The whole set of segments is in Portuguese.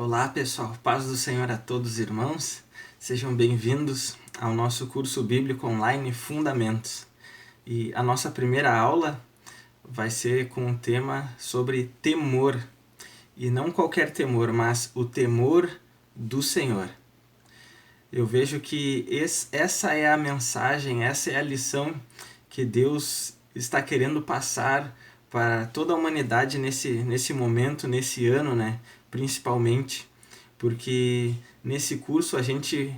Olá pessoal, paz do Senhor a todos irmãos, sejam bem-vindos ao nosso curso bíblico online Fundamentos. E a nossa primeira aula vai ser com o tema sobre temor, e não qualquer temor, mas o temor do Senhor. Eu vejo que essa é a mensagem, essa é a lição que Deus está querendo passar para toda a humanidade nesse momento, nesse ano, né? Principalmente, porque nesse curso a gente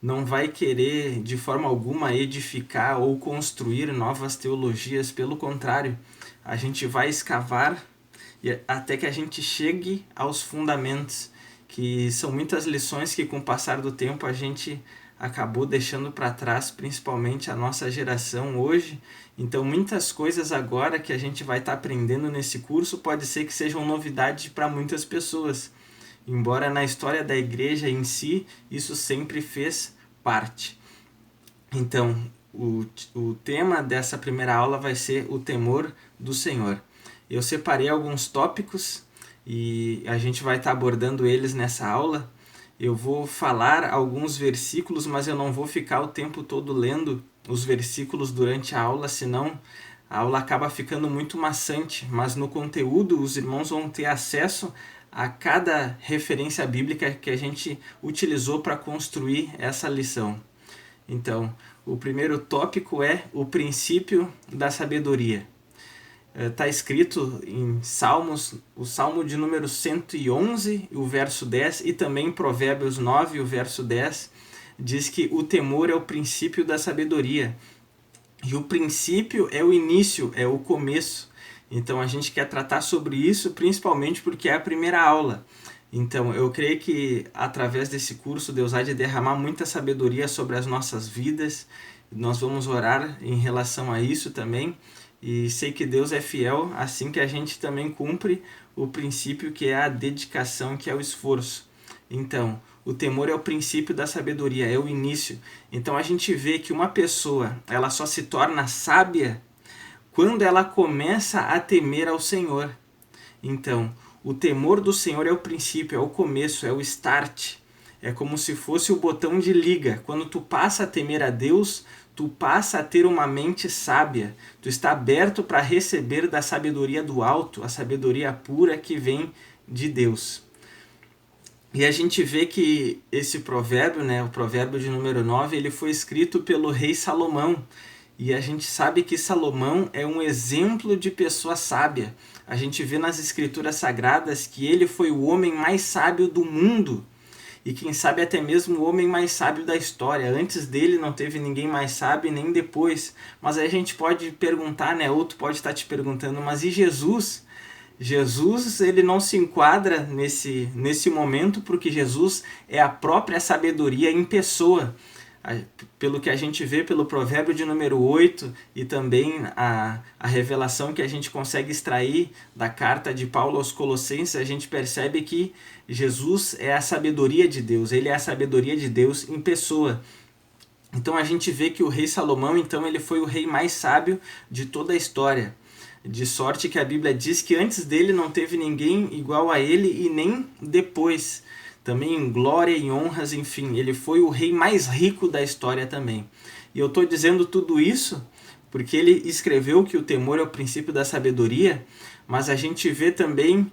não vai querer de forma alguma edificar ou construir novas teologias, pelo contrário, a gente vai escavar até que a gente chegue aos fundamentos, que são muitas lições que com o passar do tempo a gente acabou deixando para trás, principalmente a nossa geração hoje. Então muitas coisas agora que a gente vai estar aprendendo nesse curso pode ser que sejam novidades para muitas pessoas, embora na história da igreja em si isso sempre fez parte. Então o tema dessa primeira aula vai ser o temor do Senhor. Eu separei alguns tópicos e a gente vai estar abordando eles nessa aula. Eu vou falar alguns versículos, mas eu não vou ficar o tempo todo lendo os versículos durante a aula, senão a aula acaba ficando muito maçante, mas no conteúdo os irmãos vão ter acesso a cada referência bíblica que a gente utilizou para construir essa lição. Então, o primeiro tópico é o princípio da sabedoria. Está escrito em Salmos, o Salmo de número 111, o verso 10, e também Provérbios 9, o verso 10, diz que o temor é o princípio da sabedoria. E o princípio é o início, é o começo. Então a gente quer tratar sobre isso, principalmente porque é a primeira aula. Então eu creio que através desse curso Deus há de derramar muita sabedoria sobre as nossas vidas. Nós vamos orar em relação a isso também. E sei que Deus é fiel, assim que a gente também cumpre o princípio que é a dedicação, que é o esforço. Então, o temor é o princípio da sabedoria, é o início. Então a gente vê que uma pessoa, ela só se torna sábia quando ela começa a temer ao Senhor. Então, o temor do Senhor é o princípio, é o começo, é o start. É como se fosse o botão de liga. Quando tu passa a temer a Deus, tu passa a ter uma mente sábia. Tu está aberto para receber da sabedoria do alto, a sabedoria pura que vem de Deus. E a gente vê que esse provérbio, né, o provérbio de número 9, ele foi escrito pelo rei Salomão. E a gente sabe que Salomão é um exemplo de pessoa sábia. A gente vê nas escrituras sagradas que ele foi o homem mais sábio do mundo. E quem sabe até mesmo o homem mais sábio da história. Antes dele não teve ninguém mais sábio, nem depois. Mas aí a gente pode perguntar, né? Ou tu pode estar te perguntando, mas e Jesus? Jesus, ele não se enquadra nesse momento, porque Jesus é a própria sabedoria em pessoa. Pelo que a gente vê pelo provérbio de número 8 e também a revelação que a gente consegue extrair da carta de Paulo aos Colossenses, a gente percebe que Jesus é a sabedoria de Deus, ele é a sabedoria de Deus em pessoa. Então a gente vê que o rei Salomão, então, ele foi o rei mais sábio de toda a história. De sorte que a Bíblia diz que antes dele não teve ninguém igual a ele e nem depois. Também em glória e honras, enfim, ele foi o rei mais rico da história também. E eu estou dizendo tudo isso porque ele escreveu que o temor é o princípio da sabedoria, mas a gente vê também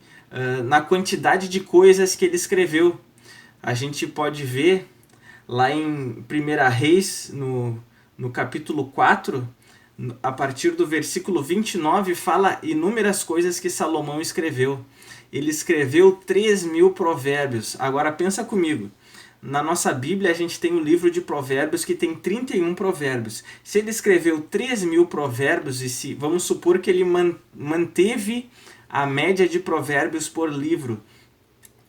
na quantidade de coisas que ele escreveu. A gente pode ver lá em 1 Reis, no capítulo 4, a partir do versículo 29, fala inúmeras coisas que Salomão escreveu. Ele escreveu 3.000 provérbios. Agora pensa comigo, na nossa Bíblia a gente tem um livro de provérbios que tem 31 provérbios. Se ele escreveu 3.000 provérbios, e vamos supor que ele manteve a média de provérbios por livro,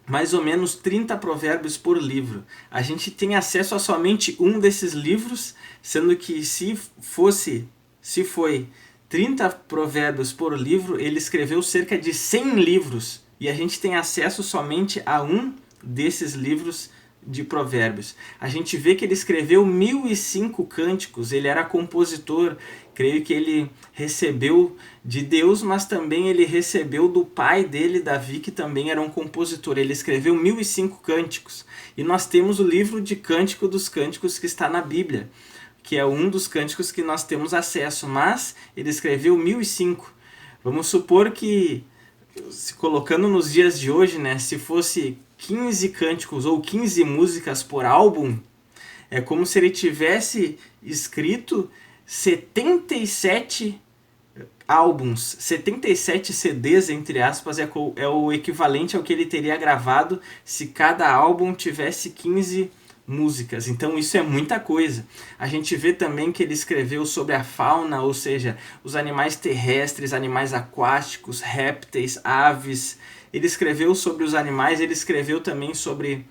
mais ou menos 30 provérbios por livro. A gente tem acesso a somente um desses livros, sendo que se foi 30 provérbios por livro, ele escreveu cerca de 100 livros. E a gente tem acesso somente a um desses livros de Provérbios. A gente vê que ele escreveu 1005 cânticos, ele era compositor, creio que ele recebeu de Deus, mas também ele recebeu do pai dele, Davi, que também era um compositor. Ele escreveu 1005 cânticos. E nós temos o livro de Cântico dos Cânticos que está na Bíblia, que é um dos cânticos que nós temos acesso, mas ele escreveu 1005. Vamos supor que, se colocando nos dias de hoje, né, se fosse 15 cânticos ou 15 músicas por álbum, é como se ele tivesse escrito 77 álbuns, 77 CDs, entre aspas, é o equivalente ao que ele teria gravado se cada álbum tivesse 15 músicas. Então isso é muita coisa. A gente vê também que ele escreveu sobre a fauna, ou seja, os animais terrestres, animais aquáticos, répteis, aves. Ele escreveu sobre os animais, ele escreveu também sobre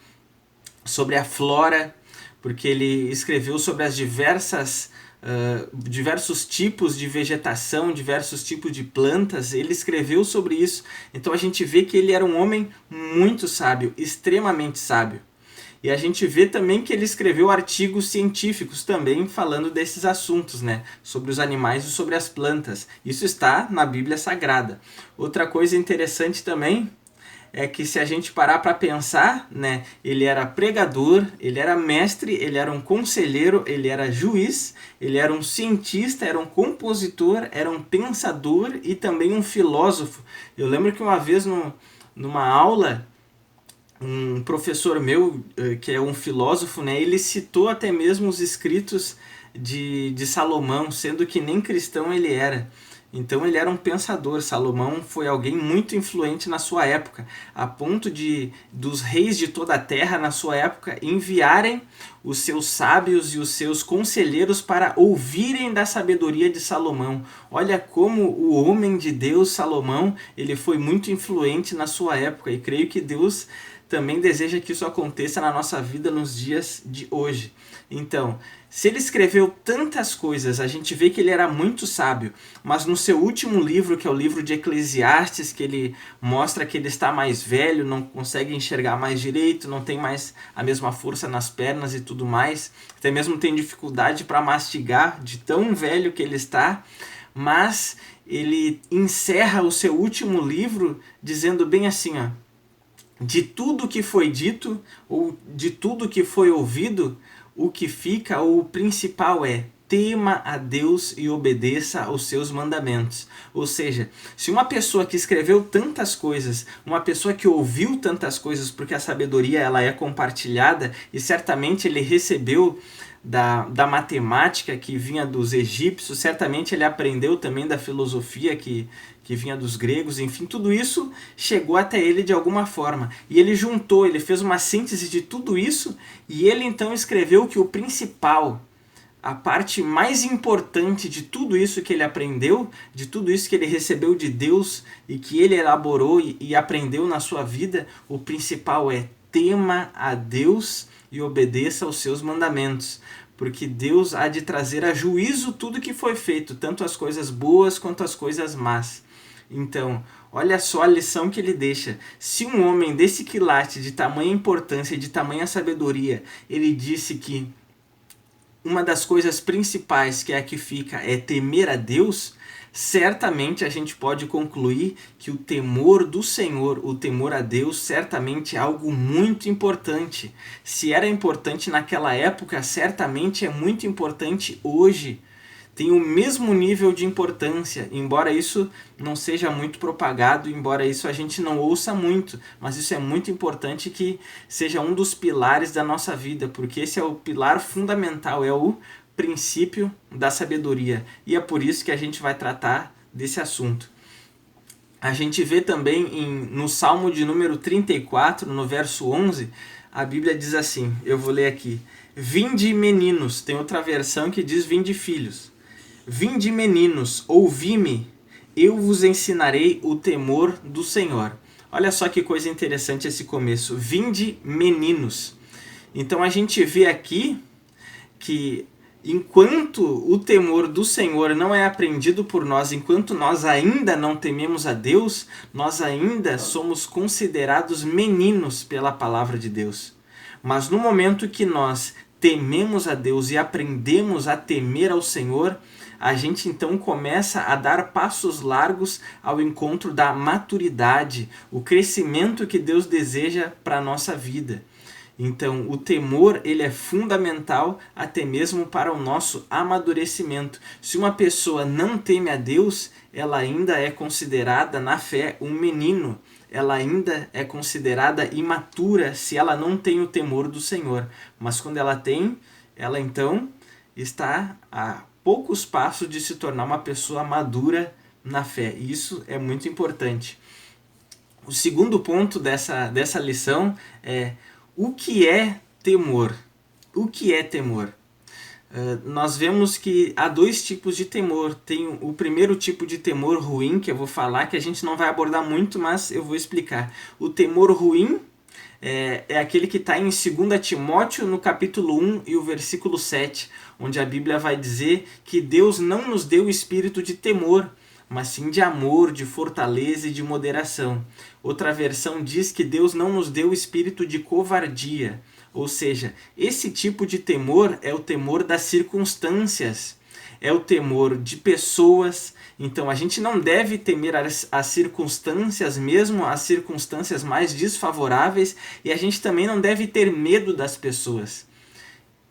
a flora, porque ele escreveu sobre as diversos tipos de vegetação, diversos tipos de plantas. Ele escreveu sobre isso. Então a gente vê que ele era um homem muito sábio, extremamente sábio. E a gente vê também que ele escreveu artigos científicos também falando desses assuntos, né? Sobre os animais e sobre as plantas. Isso está na Bíblia Sagrada. Outra coisa interessante também é que, se a gente parar para pensar, né, ele era pregador, ele era mestre, ele era um conselheiro, ele era juiz, ele era um cientista, era um compositor, era um pensador e também um filósofo. Eu lembro que uma vez numa aula, um professor meu, que é um filósofo, né, ele citou até mesmo os escritos de Salomão, sendo que nem cristão ele era. Então ele era um pensador. Salomão foi alguém muito influente na sua época, a ponto dos reis de toda a terra na sua época enviarem os seus sábios e os seus conselheiros para ouvirem da sabedoria de Salomão. Olha como o homem de Deus, Salomão, ele foi muito influente na sua época, e creio que Deus também deseja que isso aconteça na nossa vida nos dias de hoje. Então, se ele escreveu tantas coisas, a gente vê que ele era muito sábio, mas no seu último livro, que é o livro de Eclesiastes, que ele mostra que ele está mais velho, não consegue enxergar mais direito, não tem mais a mesma força nas pernas e tudo mais, até mesmo tem dificuldade para mastigar de tão velho que ele está, mas ele encerra o seu último livro dizendo bem assim, ó: de tudo que foi dito, ou de tudo que foi ouvido, o que fica, ou o principal é: tema a Deus e obedeça aos seus mandamentos. Ou seja, se uma pessoa que escreveu tantas coisas, uma pessoa que ouviu tantas coisas, porque a sabedoria ela é compartilhada, e certamente ele recebeu da matemática que vinha dos egípcios, certamente ele aprendeu também da filosofia que vinha dos gregos, enfim, tudo isso chegou até ele de alguma forma. E ele juntou, ele fez uma síntese de tudo isso, e ele então escreveu que o principal, a parte mais importante de tudo isso que ele aprendeu, de tudo isso que ele recebeu de Deus e que ele elaborou e aprendeu na sua vida, o principal é: tema a Deus e obedeça aos seus mandamentos, porque Deus há de trazer a juízo tudo que foi feito, tanto as coisas boas quanto as coisas más. Então, olha só a lição que ele deixa. Se um homem desse quilate, de tamanha importância e de tamanha sabedoria, ele disse que uma das coisas principais, que é a que fica, é temer a Deus, certamente a gente pode concluir que o temor do Senhor, o temor a Deus, certamente é algo muito importante. Se era importante naquela época, certamente é muito importante hoje. Tem o mesmo nível de importância, embora isso não seja muito propagado, embora isso a gente não ouça muito, mas isso é muito importante que seja um dos pilares da nossa vida, porque esse é o pilar fundamental, é o princípio da sabedoria, e é por isso que a gente vai tratar desse assunto. A gente vê também no Salmo de número 34, no verso 11, a Bíblia diz assim, eu vou ler aqui: vinde meninos, tem outra versão que diz vinde filhos. Vinde meninos, ouvi-me, eu vos ensinarei o temor do Senhor. Olha só que coisa interessante esse começo, vinde meninos. Então a gente vê aqui que enquanto o temor do Senhor não é aprendido por nós, enquanto nós ainda não tememos a Deus, nós ainda somos considerados meninos pela palavra de Deus. Mas no momento que nós tememos a Deus e aprendemos a temer ao Senhor, a gente então começa a dar passos largos ao encontro da maturidade, o crescimento que Deus deseja para a nossa vida. Então, o temor, ele é fundamental até mesmo para o nosso amadurecimento. Se uma pessoa não teme a Deus, ela ainda é considerada na fé um menino. Ela ainda é considerada imatura se ela não tem o temor do Senhor. Mas quando ela tem, ela então está a poucos passos de se tornar uma pessoa madura na fé. E isso é muito importante. O segundo ponto dessa lição é: o que é temor? O que é temor? Nós vemos que há dois tipos de temor. Tem o primeiro tipo de temor ruim, que eu vou falar, que a gente não vai abordar muito, mas eu vou explicar. O temor ruim é aquele que está em 2 Timóteo, no capítulo 1 e o versículo 7, onde a Bíblia vai dizer que Deus não nos deu o espírito de temor, mas sim de amor, de fortaleza e de moderação. Outra versão diz que Deus não nos deu o espírito de covardia. Ou seja, esse tipo de temor é o temor das circunstâncias, é o temor de pessoas. Então a gente não deve temer as circunstâncias, mesmo as circunstâncias mais desfavoráveis, e a gente também não deve ter medo das pessoas.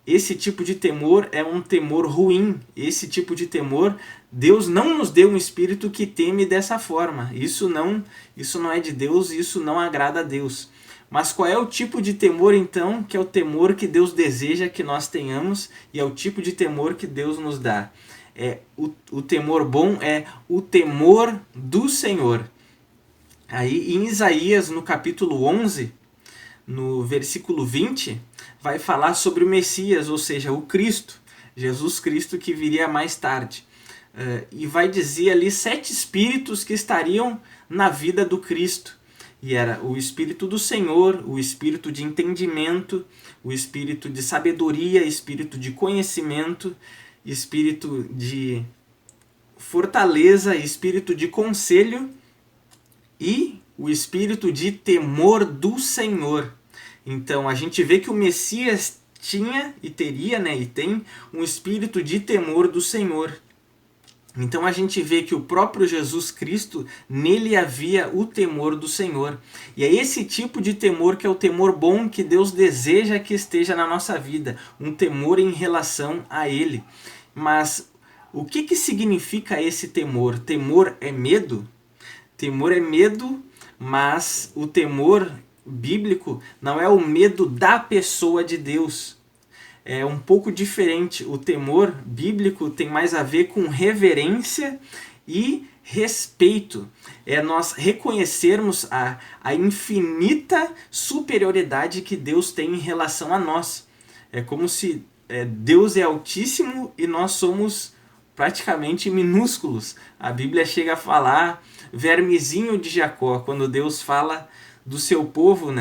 Esse tipo de temor é um temor ruim. Esse tipo de temor, Deus não nos deu um espírito que teme dessa forma. Isso não é de Deus, isso não agrada a Deus. Mas qual é o tipo de temor, então, que é o temor que Deus deseja que nós tenhamos e é o tipo de temor que Deus nos dá? O temor bom é o temor do Senhor. Aí em Isaías, no capítulo 11, no versículo 20, vai falar sobre o Messias, ou seja, o Cristo, Jesus Cristo, que viria mais tarde. E vai dizer ali 7 espíritos que estariam na vida do Cristo. E era o Espírito do Senhor, o Espírito de entendimento, o Espírito de sabedoria, Espírito de conhecimento, Espírito de fortaleza, Espírito de conselho e o Espírito de temor do Senhor. Então a gente vê que o Messias tinha e teria, e tem um espírito de temor do Senhor. Então a gente vê que o próprio Jesus Cristo, nele havia o temor do Senhor. E é esse tipo de temor que é o temor bom que Deus deseja que esteja na nossa vida, um temor em relação a Ele. Mas o que significa esse temor? Temor é medo? Temor é medo, mas o temor bíblico não é o medo da pessoa de Deus. É um pouco diferente. O temor bíblico tem mais a ver com reverência e respeito. É nós reconhecermos a infinita superioridade que Deus tem em relação a nós. É como se Deus é altíssimo e nós somos praticamente minúsculos. A Bíblia chega a falar vermezinho de Jacó, quando Deus fala do seu povo,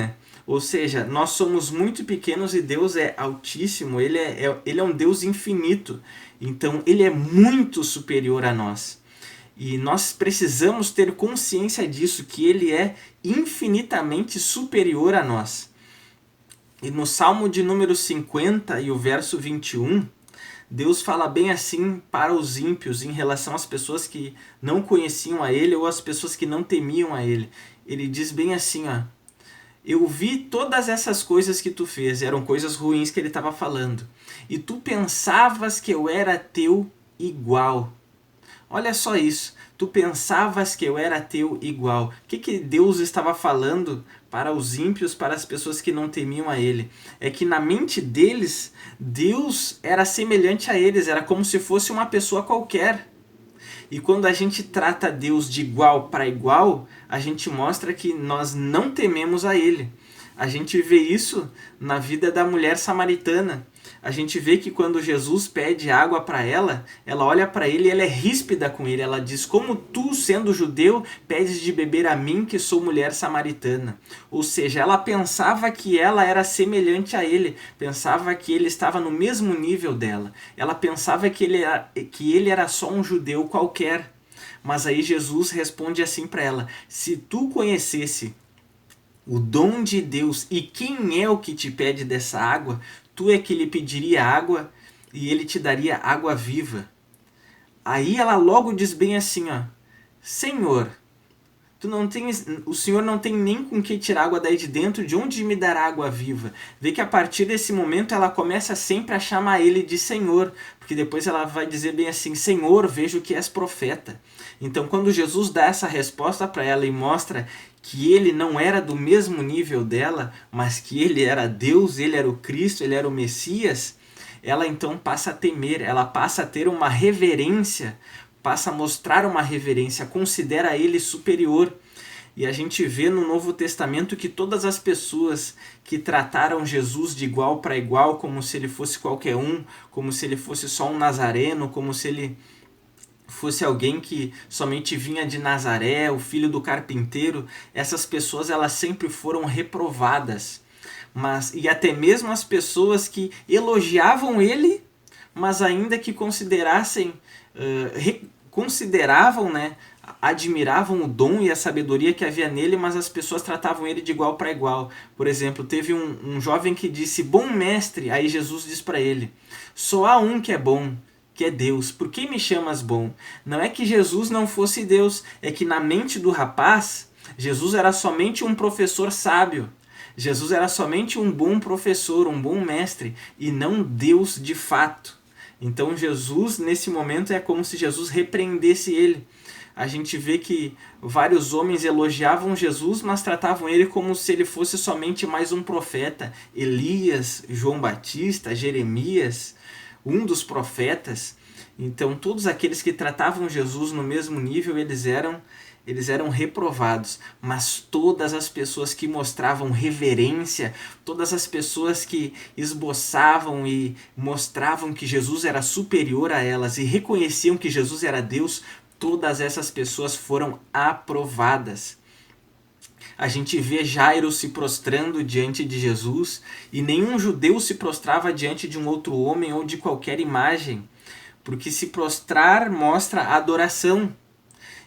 Ou seja, nós somos muito pequenos e Deus é altíssimo, ele é um Deus infinito. Então ele é muito superior a nós. E nós precisamos ter consciência disso, que ele é infinitamente superior a nós. E no Salmo de número 50 e o verso 21, Deus fala bem assim para os ímpios em relação às pessoas que não conheciam a Ele ou às pessoas que não temiam a Ele. Ele diz bem assim, eu vi todas essas coisas que tu fez, eram coisas ruins que ele estava falando, e tu pensavas que eu era teu igual. Olha só isso, tu pensavas que eu era teu igual. O que Deus estava falando para os ímpios, para as pessoas que não temiam a Ele? É que na mente deles, Deus era semelhante a eles, era como se fosse uma pessoa qualquer. E quando a gente trata Deus de igual para igual, a gente mostra que nós não tememos a Ele. A gente vê isso na vida da mulher samaritana. A gente vê que quando Jesus pede água para ela olha para ele e ela é ríspida com ele. Ela diz, como tu, sendo judeu, pedes de beber a mim, que sou mulher samaritana. Ou seja, ela pensava que ela era semelhante a ele, pensava que ele estava no mesmo nível dela. Ela pensava que ele era só um judeu qualquer. Mas aí Jesus responde assim para ela, se tu conhecesse o dom de Deus, e quem é o que te pede dessa água? Tu é que lhe pediria água e ele te daria água viva. Aí ela logo diz bem assim, ó, Senhor, o Senhor não tem nem com que tirar água daí de dentro, de onde me dará água viva? Vê que a partir desse momento ela começa sempre a chamar ele de Senhor, porque depois ela vai dizer bem assim, Senhor, vejo que és profeta. Então quando Jesus dá essa resposta para ela e mostra que ele não era do mesmo nível dela, mas que ele era Deus, ele era o Cristo, ele era o Messias, ela então passa a temer, ela passa a ter uma reverência, passa a mostrar uma reverência, considera ele superior. E a gente vê no Novo Testamento que todas as pessoas que trataram Jesus de igual para igual, como se ele fosse qualquer um, como se ele fosse só um nazareno, como se ele fosse alguém que somente vinha de Nazaré, o filho do carpinteiro, essas pessoas elas sempre foram reprovadas. E até mesmo as pessoas que elogiavam ele, mas ainda que consideravam, né, admiravam o dom e a sabedoria que havia nele, mas as pessoas tratavam ele de igual para igual. Por exemplo, teve um jovem que disse, bom mestre, aí Jesus diz para ele, só há um que é bom, que é Deus, por que me chamas bom? Não é que Jesus não fosse Deus, é que na mente do rapaz, Jesus era somente um professor sábio. Jesus era somente um bom professor, um bom mestre, e não Deus de fato. Então Jesus, nesse momento, é como se Jesus repreendesse ele. A gente vê que vários homens elogiavam Jesus, mas tratavam ele como se ele fosse somente mais um profeta. Elias, João Batista, Jeremias, um dos profetas. Então todos aqueles que tratavam Jesus no mesmo nível, eles eram reprovados, mas todas as pessoas que mostravam reverência, todas as pessoas que esboçavam e mostravam que Jesus era superior a elas e reconheciam que Jesus era Deus, todas essas pessoas foram aprovadas. A gente vê Jairo se prostrando diante de Jesus e nenhum judeu se prostrava diante de um outro homem ou de qualquer imagem, porque se prostrar mostra adoração.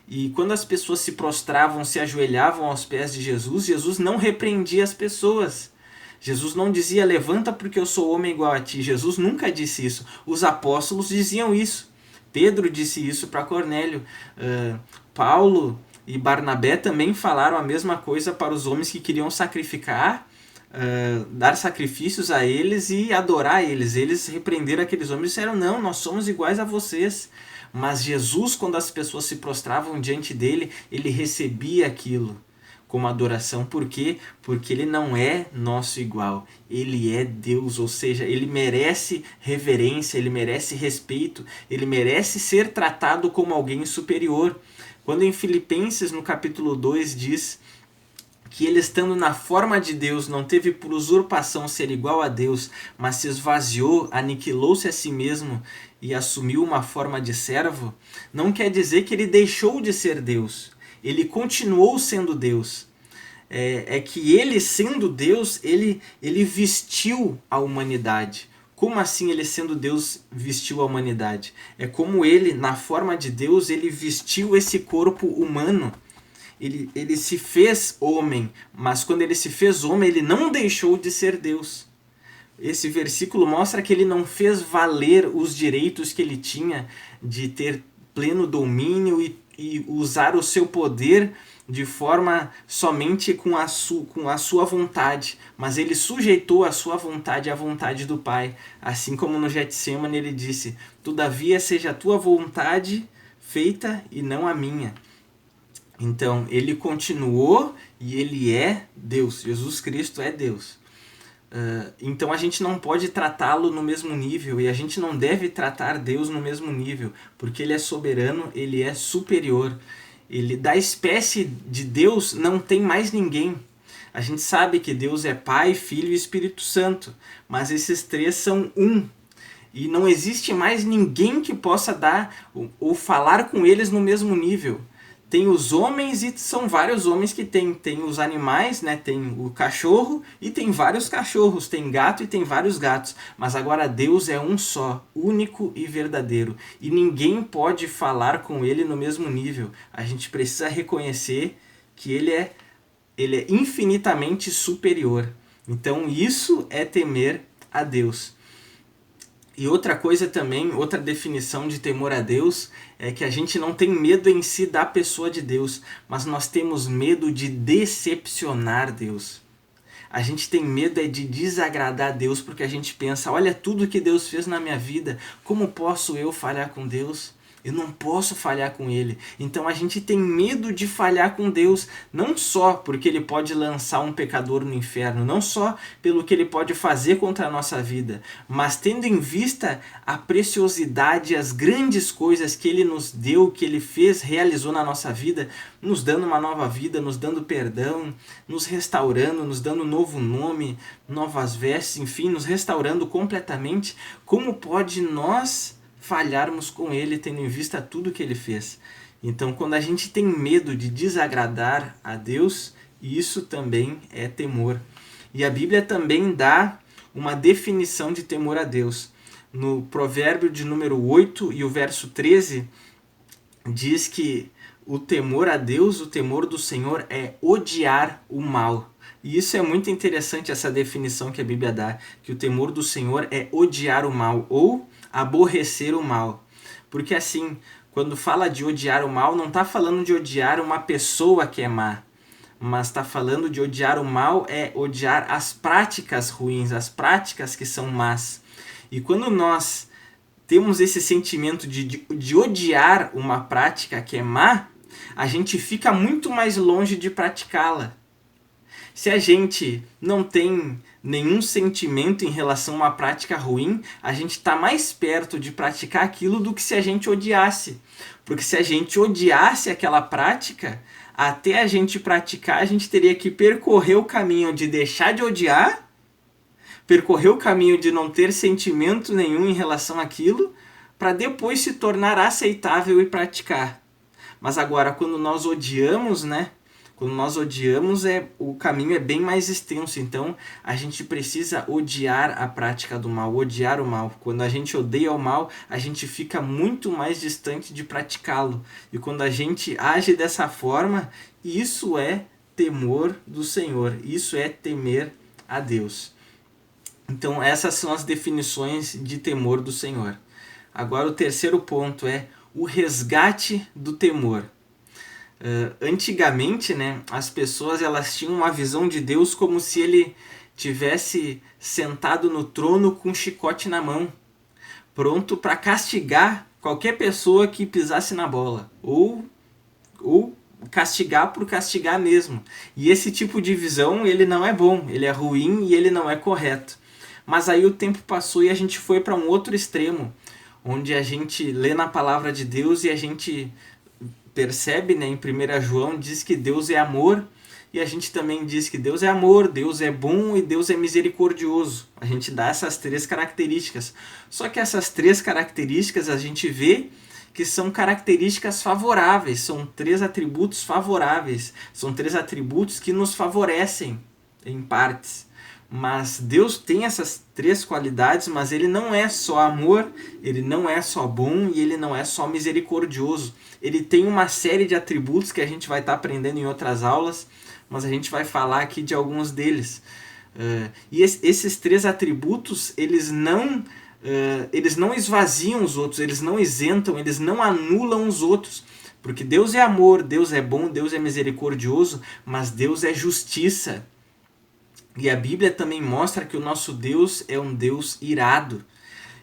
E quando as pessoas se prostravam, se ajoelhavam aos pés de Jesus, Jesus não repreendia as pessoas. Jesus não dizia, levanta porque eu sou homem igual a ti. Jesus nunca disse isso. Os apóstolos diziam isso. Pedro disse isso para Cornélio. Paulo e Barnabé também falaram a mesma coisa para os homens que queriam sacrificar, dar sacrifícios a eles e adorar eles. Eles repreenderam aqueles homens e disseram, não, nós somos iguais a vocês. Mas Jesus, quando as pessoas se prostravam diante dele, ele recebia aquilo como adoração. Por quê? Porque ele não é nosso igual. Ele é Deus, ou seja, ele merece reverência, ele merece respeito, ele merece ser tratado como alguém superior. Quando em Filipenses, no capítulo 2, diz que ele, estando na forma de Deus, não teve por usurpação ser igual a Deus, mas se esvaziou, aniquilou-se a si mesmo e assumiu uma forma de servo, não quer dizer que ele deixou de ser Deus. Ele continuou sendo Deus. É que ele, sendo Deus, ele vestiu a humanidade. Como assim ele, sendo Deus, vestiu a humanidade? É como ele, na forma de Deus, ele vestiu esse corpo humano. Ele se fez homem, mas quando ele se fez homem, ele não deixou de ser Deus. Esse versículo mostra que ele não fez valer os direitos que ele tinha de ter pleno domínio e usar o seu poder de forma somente com a sua vontade, mas ele sujeitou a sua vontade à vontade do Pai, assim como no Getsemane ele disse, todavia seja a tua vontade feita e não a minha. Então, ele continuou e ele é Deus. Jesus Cristo é Deus. Então, a gente não pode tratá-lo no mesmo nível e a gente não deve tratar Deus no mesmo nível, porque ele é soberano, ele é superior. Ele, da espécie de Deus, não tem mais ninguém. A gente sabe que Deus é Pai, Filho e Espírito Santo, mas esses três são um. E não existe mais ninguém que possa dar ou falar com eles no mesmo nível. Tem os homens e são vários homens que tem os animais, né? Tem o cachorro e tem vários cachorros, tem gato e tem vários gatos. Mas agora Deus é um só, único e verdadeiro. E ninguém pode falar com ele no mesmo nível. A gente precisa reconhecer que ele é ele é infinitamente superior. Então isso é temer a Deus. E outra coisa também, outra definição de temor a Deus é que a gente não tem medo em si da pessoa de Deus, mas nós temos medo de decepcionar Deus. A gente tem medo de desagradar a Deus porque a gente pensa, olha tudo que Deus fez na minha vida, como posso eu falhar com Deus? Eu não posso falhar com Ele. Então a gente tem medo de falhar com Deus, não só porque Ele pode lançar um pecador no inferno, não só pelo que Ele pode fazer contra a nossa vida, mas tendo em vista a preciosidade, as grandes coisas que Ele nos deu, que Ele fez, realizou na nossa vida, nos dando uma nova vida, nos dando perdão, nos restaurando, nos dando um novo nome, novas vestes, enfim, nos restaurando completamente. Como pode nós falharmos com Ele, tendo em vista tudo que Ele fez? Então, quando a gente tem medo de desagradar a Deus, isso também é temor. E a Bíblia também dá uma definição de temor a Deus. No provérbio de número 8 e o verso 13, diz que o temor a Deus, o temor do Senhor é odiar o mal. E isso é muito interessante, essa definição que a Bíblia dá, que o temor do Senhor é odiar o mal ou aborrecer o mal. Porque assim, quando fala de odiar o mal, não está falando de odiar uma pessoa que é má, mas está falando de odiar o mal, é odiar as práticas ruins, as práticas que são más. E quando nós temos esse sentimento de odiar uma prática que é má, a gente fica muito mais longe de praticá-la. Se a gente não tem nenhum sentimento em relação a uma prática ruim, a gente está mais perto de praticar aquilo do que se a gente odiasse. Porque se a gente odiasse aquela prática, até a gente praticar, a gente teria que percorrer o caminho de deixar de odiar, percorrer o caminho de não ter sentimento nenhum em relação àquilo, para depois se tornar aceitável e praticar. Mas agora, quando nós odiamos, né? Quando nós odiamos, o caminho é bem mais extenso. Então, a gente precisa odiar a prática do mal, odiar o mal. Quando a gente odeia o mal, a gente fica muito mais distante de praticá-lo. E quando a gente age dessa forma, isso é temor do Senhor. Isso é temer a Deus. Então, essas são as definições de temor do Senhor. Agora, o terceiro ponto é o resgate do temor. Antigamente, né, as pessoas elas tinham uma visão de Deus como se ele tivesse sentado no trono com um chicote na mão, pronto para castigar qualquer pessoa que pisasse na bola, ou castigar por castigar mesmo. E esse tipo de visão, ele não é bom, ele é ruim e ele não é correto. Mas aí o tempo passou e a gente foi para um outro extremo, onde a gente lê na palavra de Deus e a gente percebe, né, em 1 João diz que Deus é amor, e a gente também diz que Deus é amor, Deus é bom e Deus é misericordioso. A gente dá essas três características. Só que essas três características a gente vê que são características favoráveis, são três atributos favoráveis, são três atributos que nos favorecem em partes. Mas Deus tem essas três qualidades, mas ele não é só amor, ele não é só bom e ele não é só misericordioso. Ele tem uma série de atributos que a gente vai estar aprendendo em outras aulas, mas a gente vai falar aqui de alguns deles. E esses três atributos, eles não esvaziam os outros, eles não isentam, eles não anulam os outros. Porque Deus é amor, Deus é bom, Deus é misericordioso, mas Deus é justiça. E a Bíblia também mostra que o nosso Deus é um Deus irado.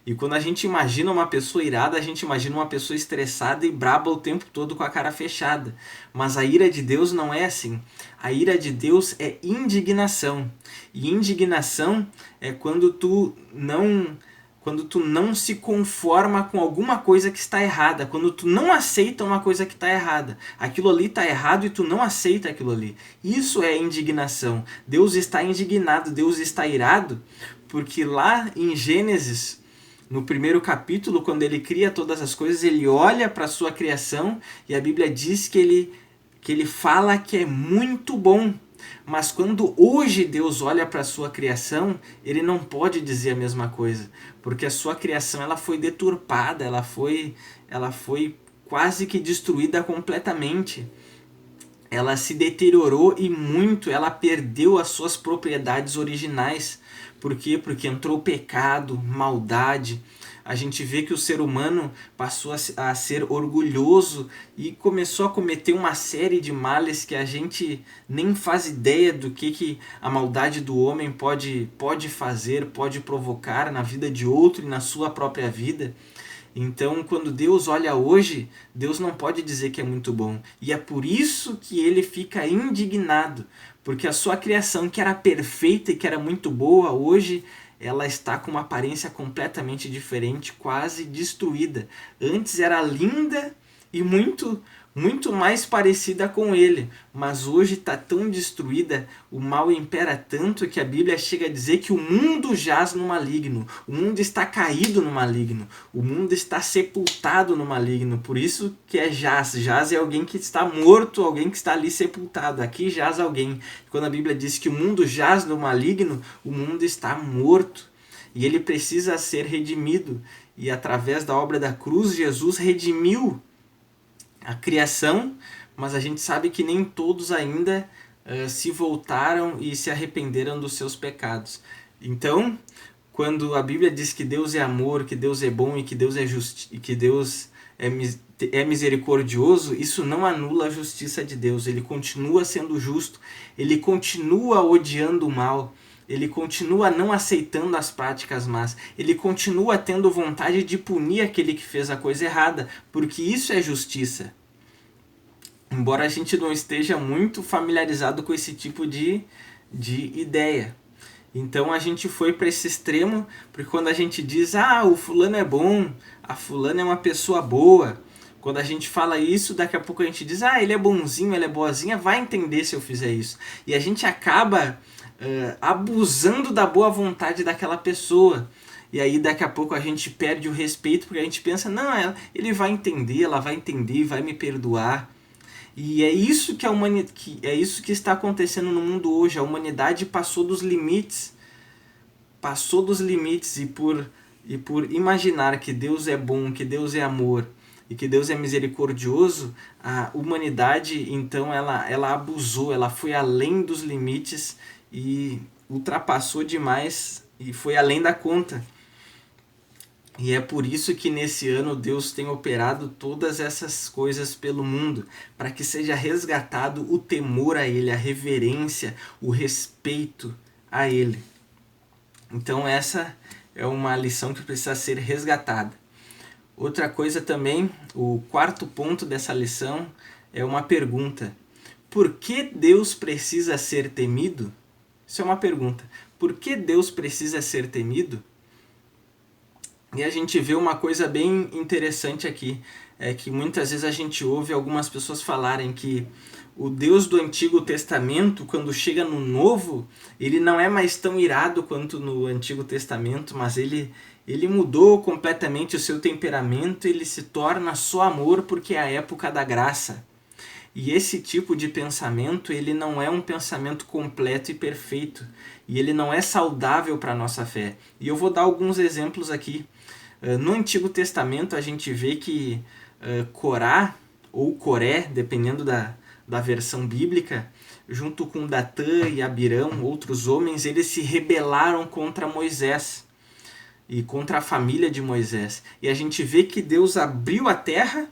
E quando a gente imagina uma pessoa irada, a gente imagina uma pessoa estressada e braba o tempo todo com a cara fechada. Mas a ira de Deus não é assim. A ira de Deus é indignação. E indignação é quando tu não se conforma com alguma coisa que está errada, quando tu não aceita uma coisa que está errada. Aquilo ali está errado e tu não aceita aquilo ali. Isso é indignação. Deus está indignado, Deus está irado, porque lá em Gênesis, no primeiro capítulo, quando ele cria todas as coisas, ele olha para a sua criação e a Bíblia diz que ele fala que é muito bom. Mas quando hoje Deus olha para a sua criação, ele não pode dizer a mesma coisa, porque a sua criação ela foi deturpada, ela foi quase que destruída completamente. ela se deteriorou e muito, ela perdeu as suas propriedades originais. Por quê? Porque entrou pecado, maldade. A gente vê que o ser humano passou a ser orgulhoso e começou a cometer uma série de males que a gente nem faz ideia do que a maldade do homem pode fazer, pode provocar na vida de outro e na sua própria vida. Então, quando Deus olha hoje, Deus não pode dizer que é muito bom. E é por isso que ele fica indignado, porque a sua criação, que era perfeita e que era muito boa, hoje ela está com uma aparência completamente diferente, quase destruída. Antes era linda e muito mais parecida com ele, mas hoje está tão destruída, o mal impera tanto que a Bíblia chega a dizer que o mundo jaz no maligno, o mundo está caído no maligno, o mundo está sepultado no maligno, por isso que é jaz é alguém que está morto, alguém que está ali sepultado, aqui jaz alguém. Quando a Bíblia diz que o mundo jaz no maligno, o mundo está morto e ele precisa ser redimido, e através da obra da cruz, Jesus redimiu a criação, mas a gente sabe que nem todos ainda se voltaram e se arrependeram dos seus pecados. Então, quando a Bíblia diz que Deus é amor, que Deus é bom e que Deus é e que Deus é misericordioso, isso não anula a justiça de Deus. Ele continua sendo justo, ele continua odiando o mal, ele continua não aceitando as práticas más, ele continua tendo vontade de punir aquele que fez a coisa errada, porque isso é justiça. Embora a gente não esteja muito familiarizado com esse tipo de ideia. Então a gente foi para esse extremo, porque quando a gente diz, o fulano é bom, a fulana é uma pessoa boa, quando a gente fala isso, daqui a pouco a gente diz, ele é bonzinho, ela é boazinha, vai entender se eu fizer isso. E a gente acaba abusando da boa vontade daquela pessoa. E aí daqui a pouco a gente perde o respeito, porque a gente pensa, não, ele vai entender, ela vai entender, vai me perdoar. E é isso que é isso que está acontecendo no mundo hoje. A humanidade passou dos limites e por imaginar que Deus é bom, que Deus é amor e que Deus é misericordioso, a humanidade então ela abusou, ela foi além dos limites e ultrapassou demais e foi além da conta. E é por isso que nesse ano Deus tem operado todas essas coisas pelo mundo, para que seja resgatado o temor a Ele, a reverência, o respeito a Ele. Então essa é uma lição que precisa ser resgatada. Outra coisa também, o quarto ponto dessa lição é uma pergunta. Por que Deus precisa ser temido? Isso é uma pergunta. Por que Deus precisa ser temido? E a gente vê uma coisa bem interessante aqui, é que muitas vezes a gente ouve algumas pessoas falarem que o Deus do Antigo Testamento, quando chega no Novo, ele não é mais tão irado quanto no Antigo Testamento, mas ele mudou completamente o seu temperamento, ele se torna só amor porque é a época da graça. E esse tipo de pensamento, ele não é um pensamento completo e perfeito, e ele não é saudável para a nossa fé. E eu vou dar alguns exemplos aqui. No Antigo Testamento a gente vê que Corá, ou Coré, dependendo da versão bíblica, junto com Datã e Abirão, outros homens, eles se rebelaram contra Moisés e contra a família de Moisés. E a gente vê que Deus abriu a terra,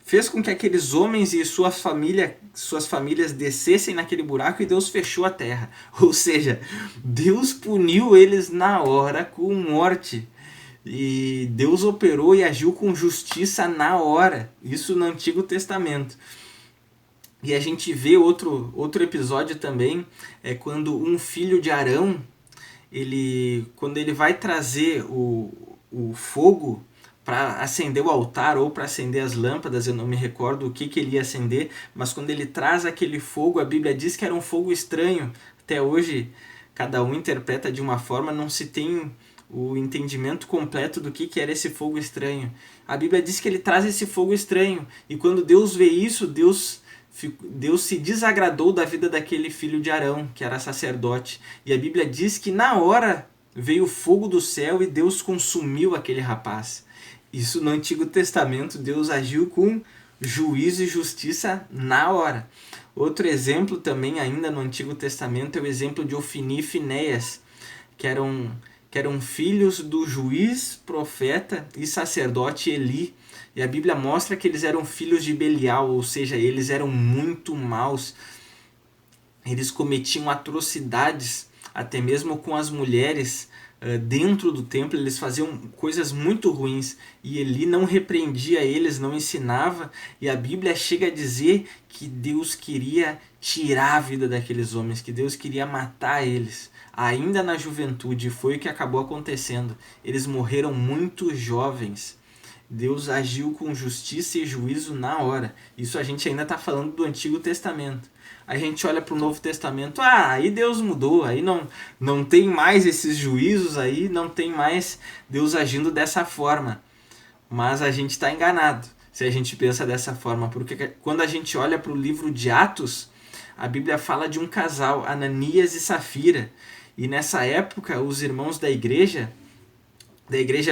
fez com que aqueles homens e suas famílias descessem naquele buraco e Deus fechou a terra. Ou seja, Deus puniu eles na hora com morte. E Deus operou e agiu com justiça na hora. Isso no Antigo Testamento. E a gente vê outro episódio também, é quando um filho de Arão, quando ele vai trazer o fogo para acender o altar ou para acender as lâmpadas, eu não me recordo o que ele ia acender, mas quando ele traz aquele fogo, a Bíblia diz que era um fogo estranho. Até hoje, cada um interpreta de uma forma, não se tem o entendimento completo do que era esse fogo estranho. A Bíblia diz que ele traz esse fogo estranho, e quando Deus vê isso, Deus se desagradou da vida daquele filho de Arão, que era sacerdote. E a Bíblia diz que na hora veio o fogo do céu e Deus consumiu aquele rapaz. Isso no Antigo Testamento, Deus agiu com juízo e justiça na hora. Outro exemplo também, ainda no Antigo Testamento, é o exemplo de Ofni e Finéias, que eram filhos do juiz, profeta e sacerdote Eli. E a Bíblia mostra que eles eram filhos de Belial, ou seja, eles eram muito maus. Eles cometiam atrocidades, até mesmo com as mulheres, dentro do templo. Eles faziam coisas muito ruins, e Eli não repreendia eles, não ensinava, e a Bíblia chega a dizer que Deus queria tirar a vida daqueles homens, que Deus queria matar eles, ainda na juventude. Foi o que acabou acontecendo. Eles morreram muito jovens. Deus agiu com justiça e juízo na hora. Isso a gente ainda está falando do Antigo Testamento. A gente olha para o Novo Testamento, aí Deus mudou, aí não tem mais esses juízos, aí não tem mais Deus agindo dessa forma. Mas a gente está enganado se a gente pensa dessa forma, porque quando a gente olha para o livro de Atos, a Bíblia fala de um casal, Ananias e Safira, e nessa época os irmãos da igreja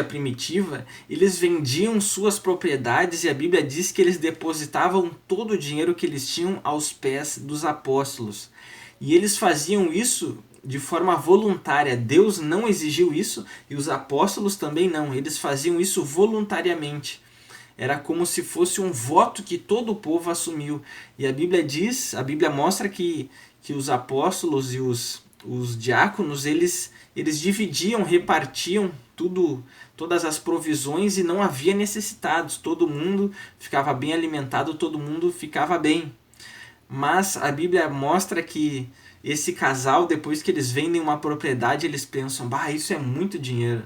primitiva, eles vendiam suas propriedades, e a Bíblia diz que eles depositavam todo o dinheiro que eles tinham aos pés dos apóstolos. E eles faziam isso de forma voluntária. Deus não exigiu isso, e os apóstolos também não. Eles faziam isso voluntariamente. Era como se fosse um voto que todo o povo assumiu. E a Bíblia mostra que os apóstolos e os diáconos, eles dividiam, repartiam todas as provisões, e não havia necessitados. Todo mundo ficava bem alimentado, todo mundo ficava bem. Mas a Bíblia mostra que esse casal, depois que eles vendem uma propriedade, eles pensam, isso é muito dinheiro.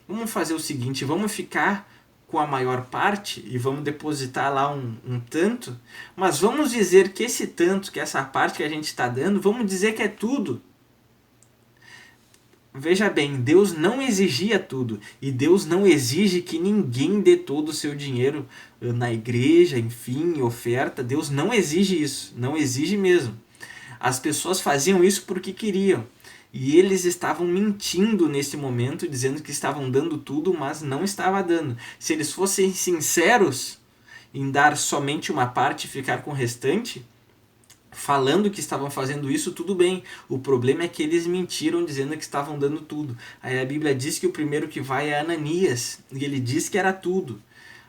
Vamos fazer o seguinte, vamos ficar com a maior parte e vamos depositar lá um tanto, mas vamos dizer que esse tanto, que essa parte que a gente está dando, vamos dizer que é tudo. Veja bem, Deus não exigia tudo, e Deus não exige que ninguém dê todo o seu dinheiro na igreja, enfim, oferta. Deus não exige isso, não exige mesmo. As pessoas faziam isso porque queriam, e eles estavam mentindo nesse momento, dizendo que estavam dando tudo, mas não estava dando. Se eles fossem sinceros em dar somente uma parte e ficar com o restante, falando que estavam fazendo isso, tudo bem. O problema é que eles mentiram dizendo que estavam dando tudo. Aí a Bíblia diz que o primeiro que vai é Ananias, e ele diz que era tudo.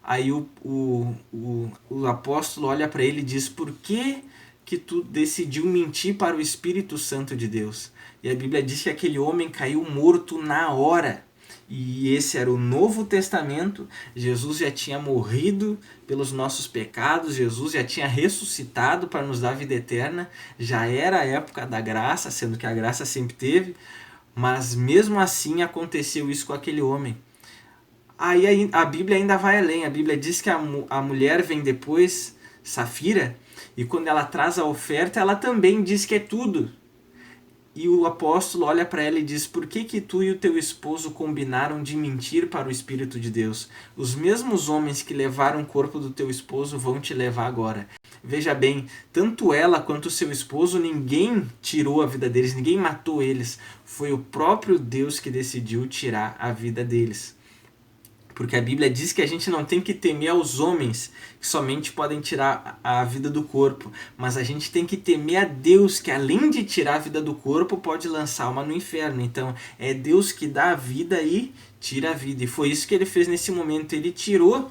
Aí o apóstolo olha para ele e diz, por que tu decidiu mentir para o Espírito Santo de Deus? E a Bíblia diz que aquele homem caiu morto na hora. E esse era o Novo Testamento. Jesus já tinha morrido pelos nossos pecados, Jesus já tinha ressuscitado para nos dar vida eterna, já era a época da graça, sendo que a graça sempre teve, mas mesmo assim aconteceu isso com aquele homem. Aí a Bíblia ainda vai além. A Bíblia diz que a mulher vem depois, Safira, e quando ela traz a oferta, ela também diz que é tudo. E o apóstolo olha para ela e diz, por que tu e o teu esposo combinaram de mentir para o Espírito de Deus? Os mesmos homens que levaram o corpo do teu esposo vão te levar agora. Veja bem, tanto ela quanto o seu esposo, ninguém tirou a vida deles, ninguém matou eles. Foi o próprio Deus que decidiu tirar a vida deles. Porque a Bíblia diz que a gente não tem que temer aos homens, que somente podem tirar a vida do corpo, mas a gente tem que temer a Deus, que além de tirar a vida do corpo, pode lançar alma no inferno. Então é Deus que dá a vida e tira a vida. E foi isso que ele fez nesse momento. Ele tirou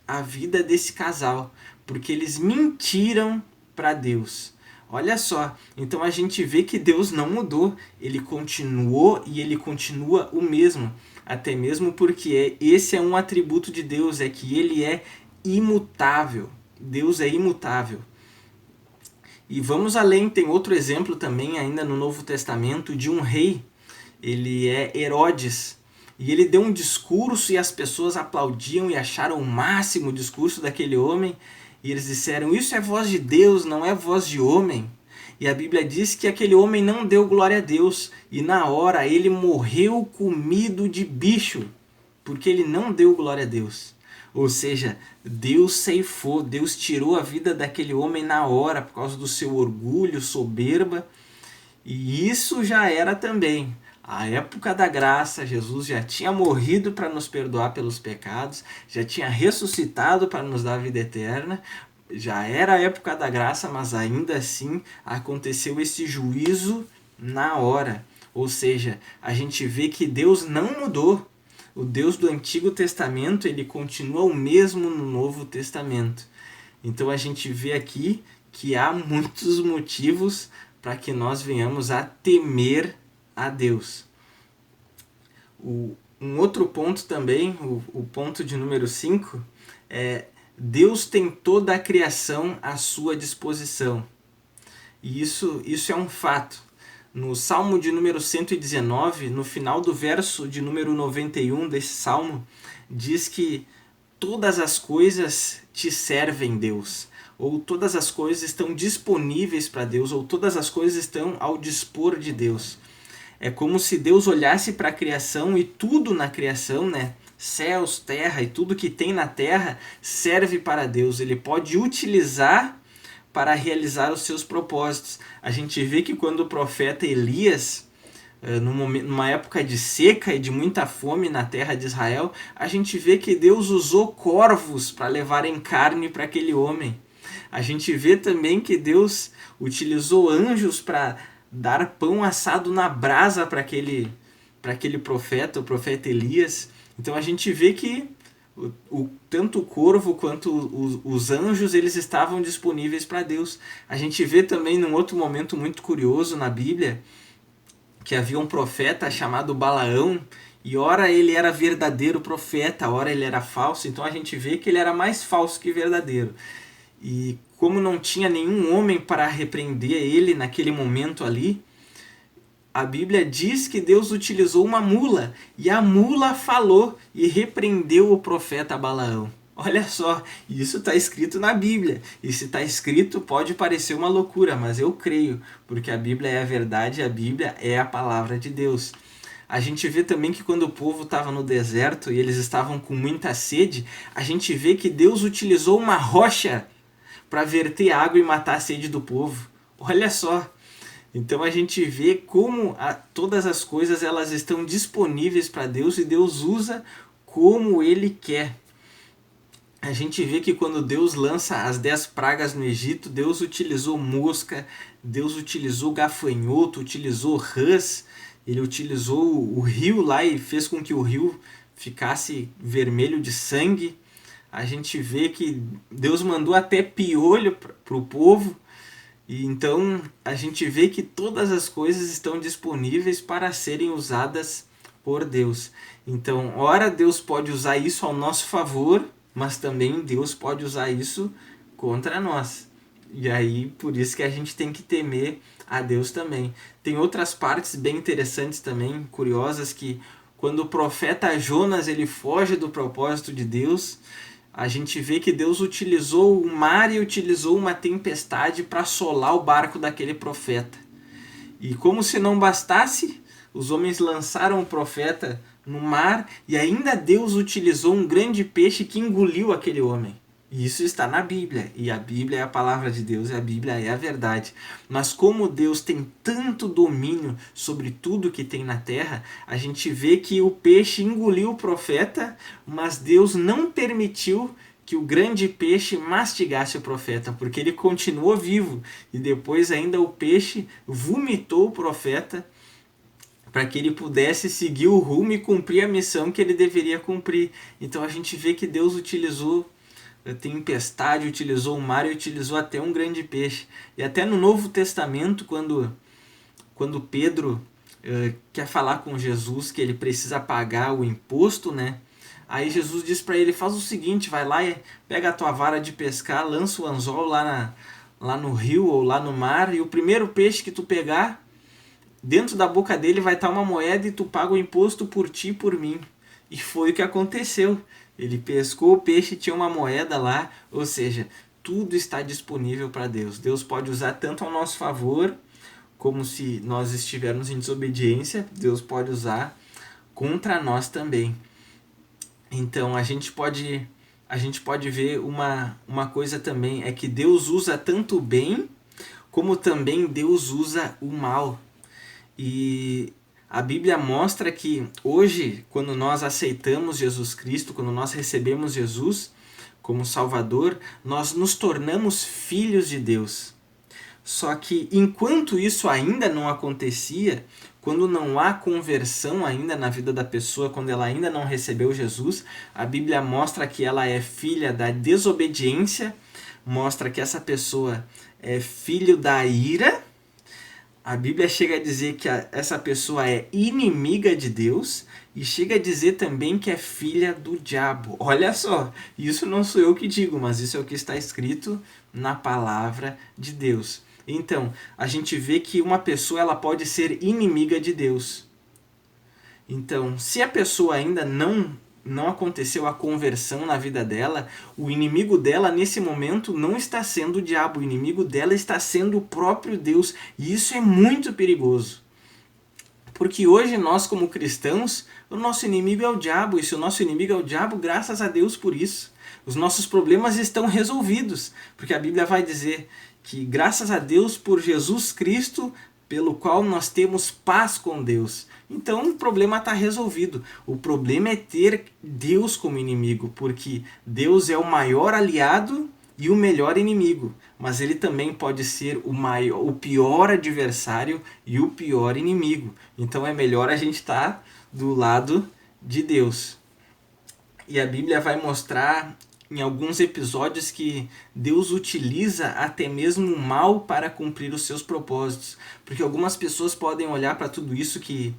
a vida desse casal, porque eles mentiram para Deus. Olha só, então a gente vê que Deus não mudou, ele continuou e ele continua o mesmo, até mesmo porque esse é um atributo de Deus, é que ele é imutável. Deus é imutável. E vamos além, tem outro exemplo também ainda no Novo Testamento de um rei, ele é Herodes, e ele deu um discurso e as pessoas aplaudiam e acharam o máximo o discurso daquele homem, e eles disseram, isso é voz de Deus, não é voz de homem. E a Bíblia diz que aquele homem não deu glória a Deus, e na hora ele morreu comido de bicho, porque ele não deu glória a Deus. Ou seja, Deus ceifou, Deus tirou a vida daquele homem na hora, por causa do seu orgulho, soberba, e isso já era também a época da graça. Jesus já tinha morrido para nos perdoar pelos pecados, já tinha ressuscitado para nos dar a vida eterna, já era a época da graça, mas ainda assim aconteceu esse juízo na hora. Ou seja, a gente vê que Deus não mudou. O Deus do Antigo Testamento, ele continua o mesmo no Novo Testamento. Então a gente vê aqui que há muitos motivos para que nós venhamos a temer a Deus. Um outro ponto também, o ponto de número 5, é Deus tem toda a criação à sua disposição. E isso é um fato. No Salmo de número 119, no final do verso de número 91 desse Salmo, diz que todas as coisas te servem, Deus. Ou todas as coisas estão disponíveis para Deus, ou todas as coisas estão ao dispor de Deus. É como se Deus olhasse para a criação e tudo na criação, né? Céus, terra e tudo que tem na terra serve para Deus. Ele pode utilizar para realizar os seus propósitos. A gente vê que quando o profeta Elias, numa época de seca e de muita fome na terra de Israel, a gente vê que Deus usou corvos para levarem carne para aquele homem. A gente vê também que Deus utilizou anjos para dar pão assado na brasa para aquele profeta, o profeta Elias. Então a gente vê que tanto o corvo quanto os anjos, eles estavam disponíveis para Deus. A gente vê também num outro momento muito curioso na Bíblia, que havia um profeta chamado Balaão, e ora ele era verdadeiro profeta, ora ele era falso, então a gente vê que ele era mais falso que verdadeiro. E como não tinha nenhum homem para repreender ele naquele momento ali, a Bíblia diz que Deus utilizou uma mula, e a mula falou e repreendeu o profeta Balaão. Olha só, isso está escrito na Bíblia. E se está escrito, pode parecer uma loucura, mas eu creio, porque a Bíblia é a verdade, a Bíblia é a palavra de Deus. A gente vê também que quando o povo estava no deserto e eles estavam com muita sede, a gente vê que Deus utilizou uma rocha para verter água e matar a sede do povo. Olha só. Então a gente vê como todas as coisas elas estão disponíveis para Deus e Deus usa como Ele quer. A gente vê que quando Deus lança as 10 pragas no Egito, Deus utilizou mosca, Deus utilizou gafanhoto, utilizou rãs, Ele utilizou o rio lá e fez com que o rio ficasse vermelho de sangue. A gente vê que Deus mandou até piolho para o povo. E então a gente vê que todas as coisas estão disponíveis para serem usadas por Deus. Então, ora Deus pode usar isso ao nosso favor, mas também Deus pode usar isso contra nós. E aí, por isso que a gente tem que temer a Deus também. Tem outras partes bem interessantes também, curiosas, que quando o profeta Jonas ele foge do propósito de Deus, a gente vê que Deus utilizou o mar e utilizou uma tempestade para assolar o barco daquele profeta. E como se não bastasse, os homens lançaram o profeta no mar e ainda Deus utilizou um grande peixe que engoliu aquele homem. E isso está na Bíblia, e a Bíblia é a palavra de Deus, e a Bíblia é a verdade. Mas como Deus tem tanto domínio sobre tudo que tem na terra, a gente vê que o peixe engoliu o profeta, mas Deus não permitiu que o grande peixe mastigasse o profeta, porque ele continuou vivo, e depois ainda o peixe vomitou o profeta para que ele pudesse seguir o rumo e cumprir a missão que ele deveria cumprir. Então a gente vê que Deus utilizou a tempestade, utilizou o mar e utilizou até um grande peixe. E até no Novo Testamento, quando Pedro quer falar com Jesus que ele precisa pagar o imposto, né? Aí Jesus diz para ele, faz o seguinte, vai lá e pega a tua vara de pescar, lança o anzol lá no rio ou lá no mar, e o primeiro peixe que tu pegar, dentro da boca dele vai estar uma moeda e tu paga o imposto por ti e por mim. E foi o que aconteceu. Ele pescou o peixe e tinha uma moeda lá, ou seja, tudo está disponível para Deus. Deus pode usar tanto ao nosso favor, como se nós estivermos em desobediência, Deus pode usar contra nós também. Então a gente pode ver uma coisa também, é que Deus usa tanto o bem, como também Deus usa o mal. E a Bíblia mostra que hoje, quando nós aceitamos Jesus Cristo, quando nós recebemos Jesus como Salvador, nós nos tornamos filhos de Deus. Só que enquanto isso ainda não acontecia, quando não há conversão ainda na vida da pessoa, quando ela ainda não recebeu Jesus, a Bíblia mostra que ela é filha da desobediência, mostra que essa pessoa é filho da ira. A Bíblia chega a dizer que essa pessoa é inimiga de Deus e chega a dizer também que é filha do diabo. Olha só, isso não sou eu que digo, mas isso é o que está escrito na palavra de Deus. Então, a gente vê que uma pessoa ela pode ser inimiga de Deus. Então, se a pessoa ainda não aconteceu a conversão na vida dela, o inimigo dela nesse momento não está sendo o diabo, o inimigo dela está sendo o próprio Deus. E isso é muito perigoso. Porque hoje nós como cristãos, o nosso inimigo é o diabo, e se o nosso inimigo é o diabo, graças a Deus por isso. Os nossos problemas estão resolvidos, porque a Bíblia vai dizer que graças a Deus por Jesus Cristo, pelo qual nós temos paz com Deus. Então o problema está resolvido. O problema é ter Deus como inimigo, porque Deus é o maior aliado e o melhor inimigo, mas ele também pode ser o pior adversário e o pior inimigo. Então é melhor a gente estar do lado de Deus. E a Bíblia vai mostrar em alguns episódios que Deus utiliza até mesmo o mal para cumprir os seus propósitos. Porque algumas pessoas podem olhar para tudo isso que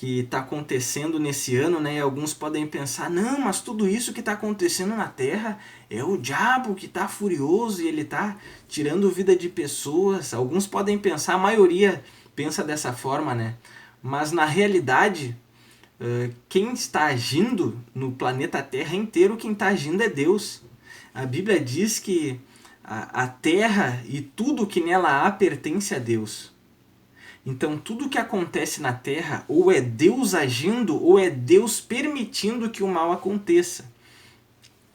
está acontecendo nesse ano, né? E alguns podem pensar, não, mas tudo isso que está acontecendo na Terra é o diabo que está furioso e ele está tirando vida de pessoas. Alguns podem pensar, a maioria pensa dessa forma, né? Mas na realidade, quem está agindo no planeta Terra inteiro, quem está agindo é Deus. A Bíblia diz que a Terra e tudo que nela há pertence a Deus. Então tudo que acontece na Terra ou é Deus agindo ou é Deus permitindo que o mal aconteça.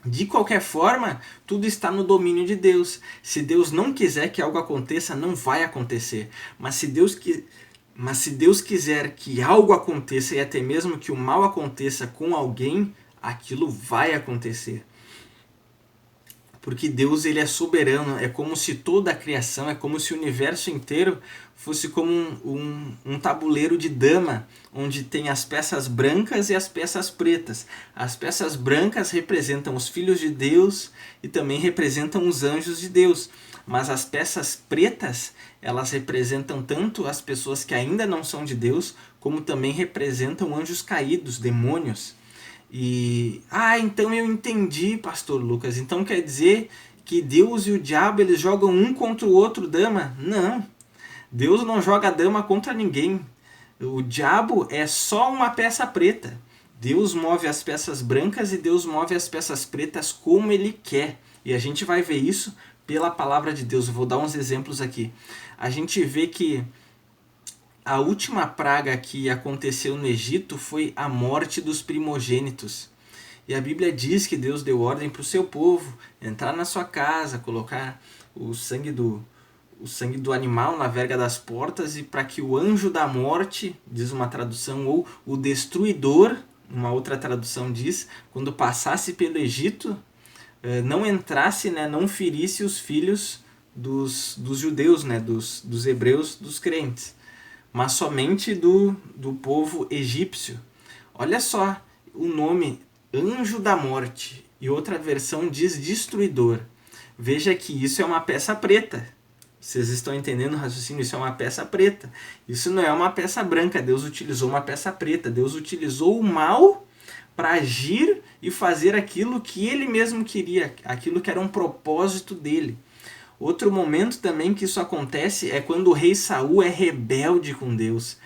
De qualquer forma, tudo está no domínio de Deus. Se Deus não quiser que algo aconteça, não vai acontecer. Mas se Deus quiser que algo aconteça e até mesmo que o mal aconteça com alguém, aquilo vai acontecer. Porque Deus ele é soberano, é como se toda a criação, é como se o universo inteiro fosse como um tabuleiro de dama, onde tem as peças brancas e as peças pretas. As peças brancas representam os filhos de Deus e também representam os anjos de Deus. Mas as peças pretas, elas representam tanto as pessoas que ainda não são de Deus, como também representam anjos caídos, demônios. Então eu entendi, pastor Lucas. Então quer dizer que Deus e o diabo eles jogam um contra o outro dama? Não. Deus não joga dama contra ninguém. O diabo é só uma peça preta. Deus move as peças brancas e Deus move as peças pretas como ele quer. E a gente vai ver isso pela palavra de Deus. Eu vou dar uns exemplos aqui. A gente vê que a última praga que aconteceu no Egito foi a morte dos primogênitos. E a Bíblia diz que Deus deu ordem para o seu povo entrar na sua casa, colocar o sangue do animal na verga das portas e para que o anjo da morte, diz uma tradução, ou o destruidor, uma outra tradução diz, quando passasse pelo Egito, não entrasse, né, não ferisse os filhos dos judeus, né, dos hebreus, dos crentes, mas somente do povo egípcio. Olha só o nome, anjo da morte, e outra versão diz destruidor. Veja que isso é uma peça preta. Vocês estão entendendo o raciocínio? Isso é uma peça preta. Isso não é uma peça branca. Deus utilizou uma peça preta. Deus utilizou o mal para agir e fazer aquilo que ele mesmo queria, aquilo que era um propósito dele. Outro momento também que isso acontece é quando o rei Saul é rebelde com Deus.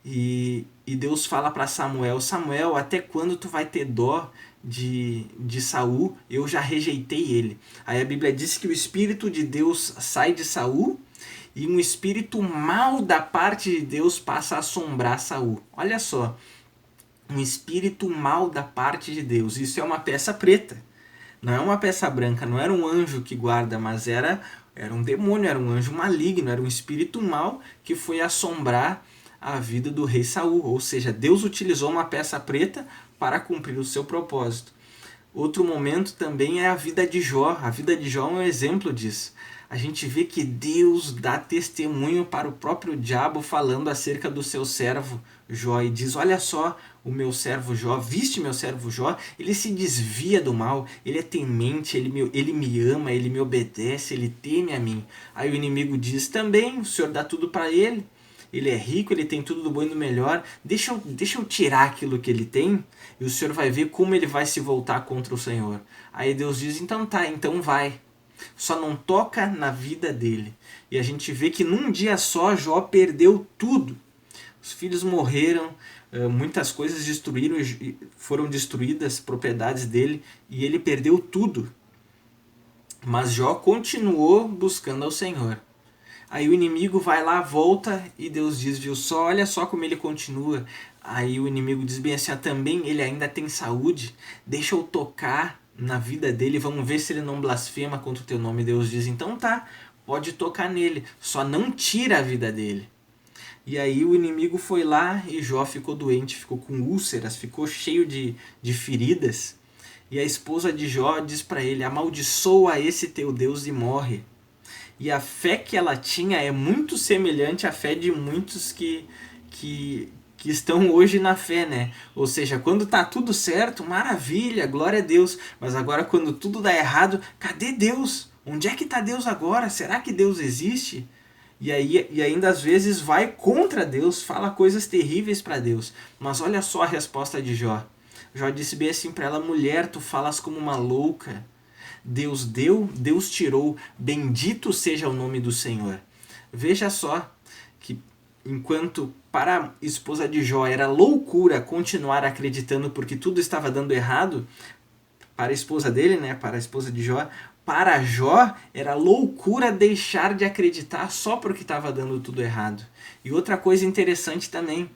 E Deus fala para Samuel, Samuel, até quando tu vai ter dó de Saul? Eu já rejeitei ele. Aí a Bíblia diz que o Espírito de Deus sai de Saul e um espírito mau da parte de Deus passa a assombrar Saul. Olha só, um espírito mau da parte de Deus. Isso é uma peça preta. Não é uma peça branca, não era um anjo que guarda, mas era um demônio, era um anjo maligno, era um espírito mau que foi assombrar a vida do rei Saul. Ou seja, Deus utilizou uma peça preta para cumprir o seu propósito. Outro momento também é a vida de Jó. A vida de Jó é um exemplo disso. A gente vê que Deus dá testemunho para o próprio diabo falando acerca do seu servo Jó e diz: olha só, o meu servo Jó, viste meu servo Jó? Ele se desvia do mal, ele é temente, ele me ama, ele me obedece, ele teme a mim. Aí o inimigo diz também: o Senhor dá tudo para ele. Ele é rico, ele tem tudo do bom e do melhor. Deixa eu tirar aquilo que ele tem e o Senhor vai ver como ele vai se voltar contra o Senhor. Aí Deus diz: então tá, então vai. Só não toca na vida dele. E a gente vê que num dia só Jó perdeu tudo. Os filhos morreram, muitas coisas foram destruídas, propriedades dele, e ele perdeu tudo. Mas Jó continuou buscando ao Senhor. Aí o inimigo vai lá, volta, e Deus diz: viu só, olha só como ele continua. Aí o inimigo diz bem assim: também ele ainda tem saúde, deixa eu tocar na vida dele, vamos ver se ele não blasfema contra o teu nome. Deus diz: então tá, pode tocar nele, só não tira a vida dele. E aí o inimigo foi lá e Jó ficou doente, ficou com úlceras, ficou cheio de feridas. E a esposa de Jó diz para ele: amaldiçoa esse teu Deus e morre. E a fé que ela tinha é muito semelhante à fé de muitos que estão hoje na fé, né? Ou seja, quando tá tudo certo, maravilha, glória a Deus. Mas agora quando tudo dá errado, cadê Deus? Onde é que tá Deus agora? Será que Deus existe? E ainda às vezes vai contra Deus, fala coisas terríveis para Deus. Mas olha só a resposta de Jó. Jó disse bem assim para ela: mulher, tu falas como uma louca. Deus deu, Deus tirou, bendito seja o nome do Senhor. Veja só que enquanto para a esposa de Jó era loucura continuar acreditando porque tudo estava dando errado, para a esposa dele, né, para a esposa de Jó, para Jó era loucura deixar de acreditar só porque estava dando tudo errado. E outra coisa interessante também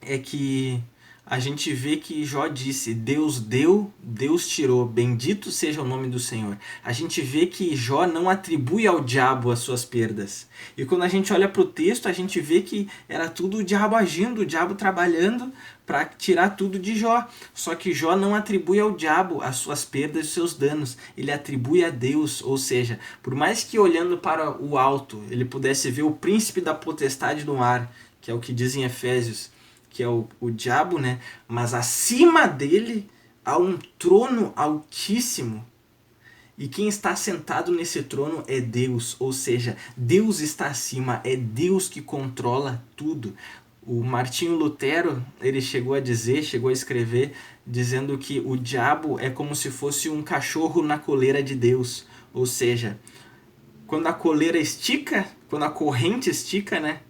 é que a gente vê que Jó disse: Deus deu, Deus tirou, bendito seja o nome do Senhor. A gente vê que Jó não atribui ao diabo as suas perdas. E quando a gente olha para o texto, a gente vê que era tudo o diabo agindo, o diabo trabalhando para tirar tudo de Jó. Só que Jó não atribui ao diabo as suas perdas e os seus danos. Ele atribui a Deus. Ou seja, por mais que olhando para o alto, ele pudesse ver o príncipe da potestade do ar, que é o que diz em Efésios, que é o diabo, né? Mas acima dele há um trono altíssimo. E quem está sentado nesse trono é Deus. Ou seja, Deus está acima, é Deus que controla tudo. O Martinho Lutero, ele chegou a escrever, dizendo que o diabo é como se fosse um cachorro na coleira de Deus. Ou seja, quando a coleira estica, quando a corrente estica, né?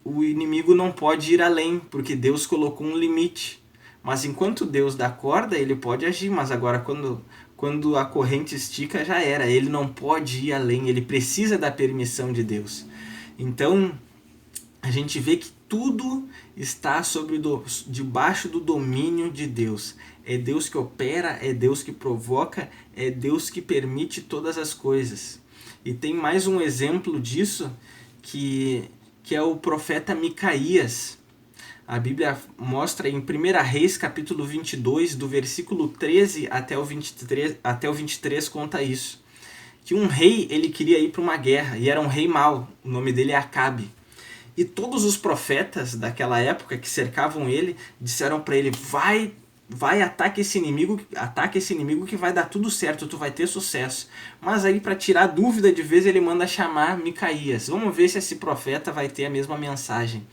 O inimigo não pode ir além, porque Deus colocou um limite. Mas enquanto Deus dá corda, ele pode agir, mas agora quando a corrente estica, já era. Ele não pode ir além, ele precisa da permissão de Deus. Então, a gente vê que tudo está debaixo do domínio de Deus. É Deus que opera, é Deus que provoca, é Deus que permite todas as coisas. E tem mais um exemplo disso, que é o profeta Micaías. A Bíblia mostra em 1 Reis, capítulo 22, do versículo 13 até o 23, conta isso. Que um rei, ele queria ir para uma guerra, e era um rei mau, o nome dele é Acabe. E todos os profetas daquela época que cercavam ele, disseram para ele: vai, ataque esse inimigo que vai dar tudo certo, tu vai ter sucesso. Mas aí, para tirar dúvida de vez, ele manda chamar Micaías. Vamos ver se esse profeta vai ter a mesma mensagem.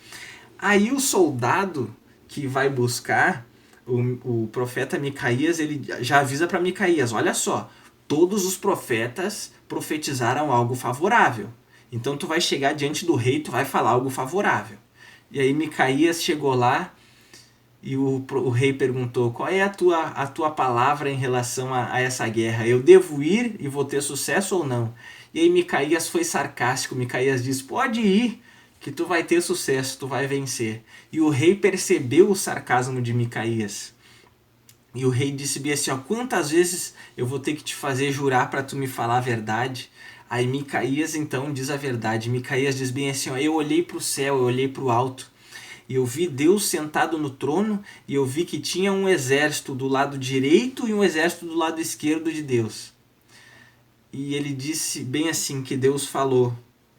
Aí o soldado que vai buscar o profeta Micaías, ele já avisa para Micaías: olha só, todos os profetas profetizaram algo favorável. Então tu vai chegar diante do rei, tu vai falar algo favorável. E aí Micaías chegou lá, e o rei perguntou: qual é a tua palavra em relação a essa guerra? Eu devo ir e vou ter sucesso ou não? E aí Micaías foi sarcástico. Micaías disse: pode ir, que tu vai ter sucesso, tu vai vencer. E o rei percebeu o sarcasmo de Micaías. E o rei disse bem assim: ó, quantas vezes eu vou ter que te fazer jurar para tu me falar a verdade? Aí Micaías então diz a verdade. Micaías diz bem assim: ó, eu olhei para o céu, eu olhei para o alto, e eu vi Deus sentado no trono, e eu vi que tinha um exército do lado direito e um exército do lado esquerdo de Deus. E ele disse bem assim, que Deus falou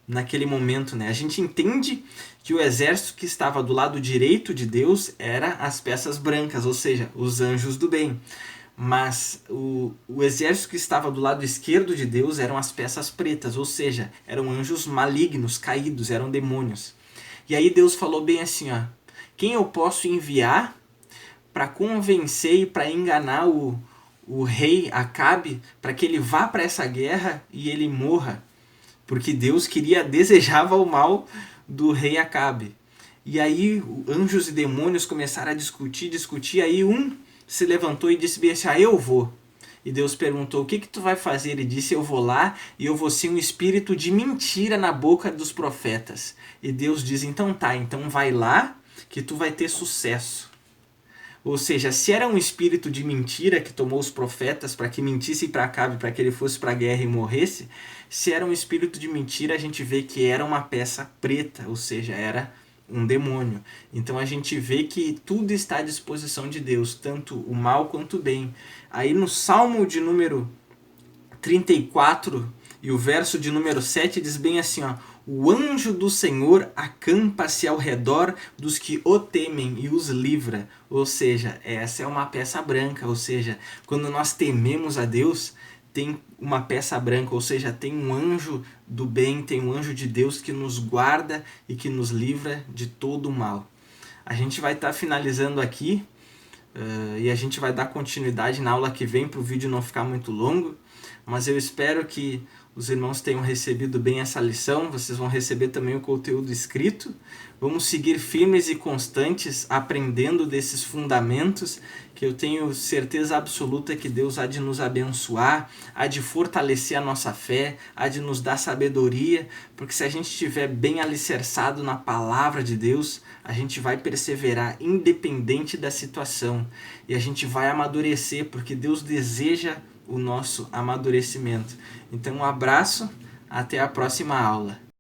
naquele momento, né? A gente entende que o exército que estava do lado direito de Deus era as peças brancas, ou seja, os anjos do bem. Mas o exército que estava do lado esquerdo de Deus eram as peças pretas, ou seja, eram anjos malignos, caídos, eram demônios. E aí Deus falou bem assim, ó, quem eu posso enviar para convencer e para enganar o rei Acabe, para que ele vá para essa guerra e ele morra? Porque Deus desejava o mal do rei Acabe. E aí anjos e demônios começaram a discutir, aí um se levantou e disse bem assim, eu vou. E Deus perguntou, o que tu vai fazer? Ele disse, eu vou lá e eu vou ser um espírito de mentira na boca dos profetas. E Deus diz, então tá, então vai lá que tu vai ter sucesso. Ou seja, se era um espírito de mentira que tomou os profetas para que mentissem para Acabe, para que ele fosse para a guerra e morresse, se era um espírito de mentira, a gente vê que era uma peça preta, ou seja, era um demônio. Então a gente vê que tudo está à disposição de Deus, tanto o mal quanto o bem. Aí no Salmo de número 34 e o verso de número 7 diz bem assim, ó, o anjo do Senhor acampa-se ao redor dos que o temem e os livra. Ou seja, essa é uma peça branca, ou seja, quando nós tememos a Deus, tem uma peça branca, ou seja, tem um anjo do bem, tem um anjo de Deus que nos guarda e que nos livra de todo o mal. A gente vai estar finalizando aqui e a gente vai dar continuidade na aula que vem para o vídeo não ficar muito longo, mas eu espero que os irmãos tenham recebido bem essa lição, vocês vão receber também o conteúdo escrito. Vamos seguir firmes e constantes aprendendo desses fundamentos, que eu tenho certeza absoluta que Deus há de nos abençoar, há de fortalecer a nossa fé, há de nos dar sabedoria, porque se a gente estiver bem alicerçado na palavra de Deus, a gente vai perseverar independente da situação e a gente vai amadurecer, porque Deus deseja o nosso amadurecimento. Então um abraço, até a próxima aula.